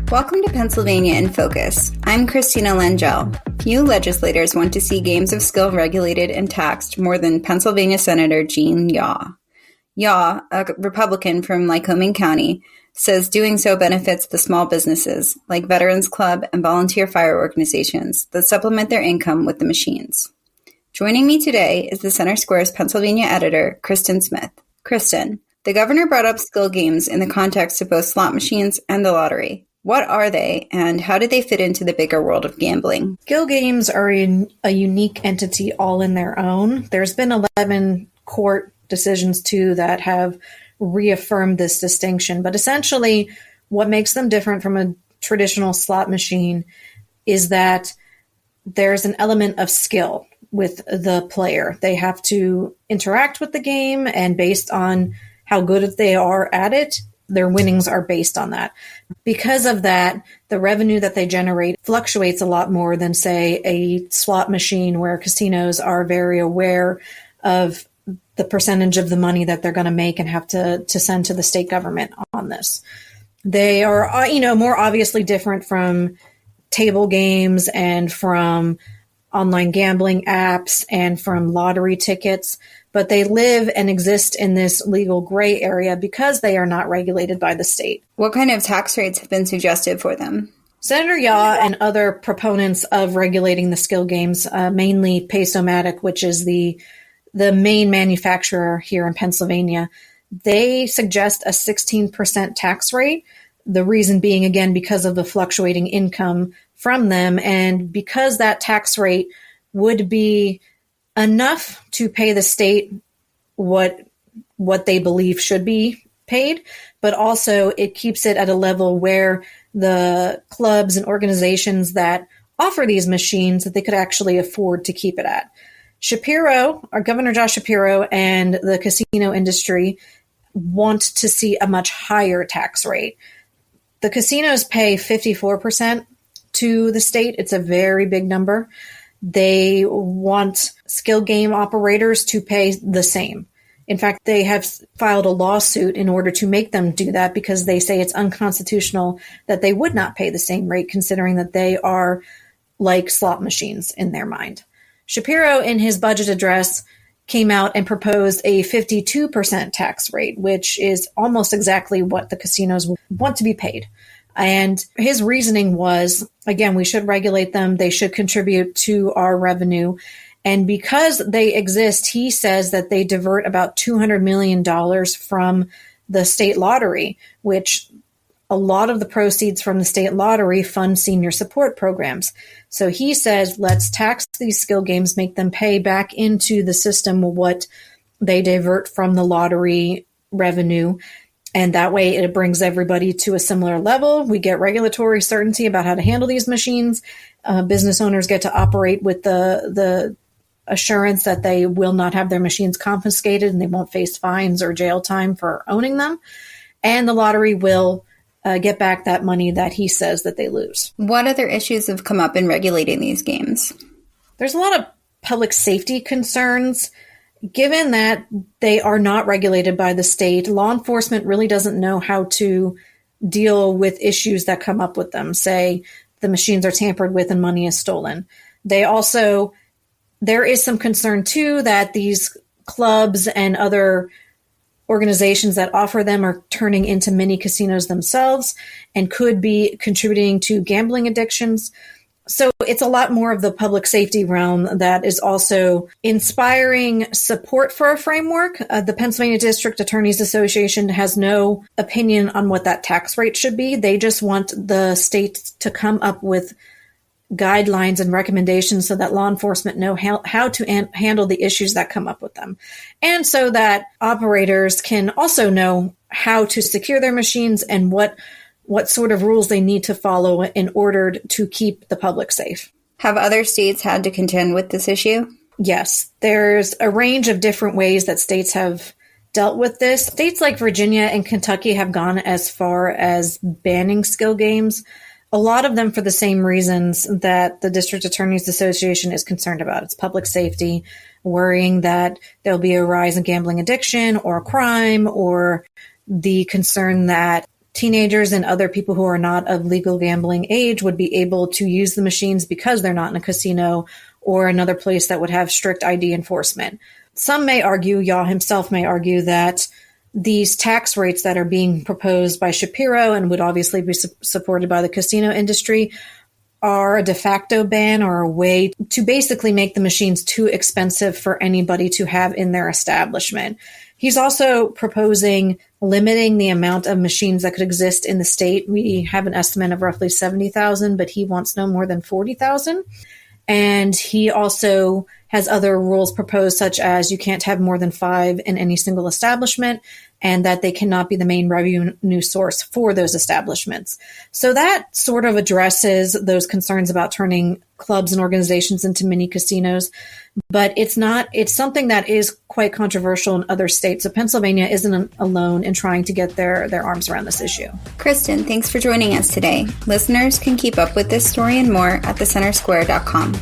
Welcome to Pennsylvania in Focus. I'm Christina Langell. Few legislators want to see games of skill regulated and taxed more than Pennsylvania Senator Gene Yaw. Yaw, a Republican from Lycoming County, says doing so benefits the small businesses, like Veterans Club and volunteer fire organizations, that supplement their income with the machines. Joining me today is the Center Square's Pennsylvania editor, Kristen Smith. Kristen, the governor brought up skill games in the context of both slot machines and the lottery. What are they, and how do they fit into the bigger world of gambling? Skill games are a unique entity all in their own. There's been 11 court decisions, too, that have reaffirmed this distinction. But essentially, what makes them different from a traditional slot machine is that there's an element of skill with the player. They have to interact with the game, and based on how good they are at it, their winnings are based on that. Because of that, the revenue that they generate fluctuates a lot more than, say, a slot machine where casinos are very aware of the percentage of the money that they're going to make and have to send to the state government on this. They are, more obviously different from table games and from online gambling apps and from lottery tickets, but they live and exist in this legal gray area because they are not regulated by the state. What kind of tax rates have been suggested for them? Senator Yaw and other proponents of regulating the skill games, mainly Pace-o-Matic, which is the main manufacturer here in Pennsylvania, they suggest a 16% tax rate. The reason being, again, because of the fluctuating income from them, and because that tax rate would be enough to pay the state what they believe should be paid, but also it keeps it at a level where the clubs and organizations that offer these machines, that they could actually afford to keep it at. Governor Josh Shapiro and the casino industry want to see a much higher tax rate. The casinos pay 54% to the state. It's a very big number. They want skill game operators to pay the same. In fact, they have filed a lawsuit in order to make them do that because they say it's unconstitutional that they would not pay the same rate, considering that they are like slot machines in their mind. Shapiro, in his budget address, came out and proposed a 52% tax rate, which is almost exactly what the casinos want to be paid. And his reasoning was, again, we should regulate them. They should contribute to our revenue. And because they exist, he says that they divert about $200 million from the state lottery, which a lot of the proceeds from the state lottery fund senior support programs. So he says, let's tax these skill games, make them pay back into the system what they divert from the lottery revenue. And that way it brings everybody to a similar level. We get regulatory certainty about how to handle these machines. Business owners get to operate with the assurance that they will not have their machines confiscated and they won't face fines or jail time for owning them. And the lottery will get back that money that he says that they lose. What other issues have come up in regulating these games? There's a lot of public safety concerns. Given that they are not regulated by the state, law enforcement really doesn't know how to deal with issues that come up with them. Say the machines are tampered with and money is stolen. There is some concern too that these clubs and other organizations that offer them are turning into mini casinos themselves and could be contributing to gambling addictions. So it's a lot more of the public safety realm that is also inspiring support for a framework. The Pennsylvania District Attorneys Association has no opinion on what that tax rate should be. They just want the state to come up with guidelines and recommendations so that law enforcement know how to handle the issues that come up with them. And so that operators can also know how to secure their machines and what sort of rules they need to follow in order to keep the public safe. Have other states had to contend with this issue? Yes, there's a range of different ways that states have dealt with this. States like Virginia and Kentucky have gone as far as banning skill games, a lot of them for the same reasons that the District Attorneys Association is concerned about. It's public safety, worrying that there'll be a rise in gambling addiction or crime, or the concern that teenagers and other people who are not of legal gambling age would be able to use the machines because they're not in a casino or another place that would have strict ID enforcement. Some may argue, Yaw himself may argue, that these tax rates that are being proposed by Shapiro and would obviously be supported by the casino industry are a de facto ban or a way to basically make the machines too expensive for anybody to have in their establishment. He's also proposing limiting the amount of machines that could exist in the state. We have an estimate of roughly 70,000, but he wants no more than 40,000. And he also has other rules proposed, such as you can't have more than 5 in any single establishment, and that they cannot be the main revenue source for those establishments. So that sort of addresses those concerns about turning clubs and organizations into mini casinos. But it's something that is quite controversial in other states. So Pennsylvania isn't alone in trying to get their arms around this issue. Kristen, thanks for joining us today. Listeners can keep up with this story and more at thecentersquare.com.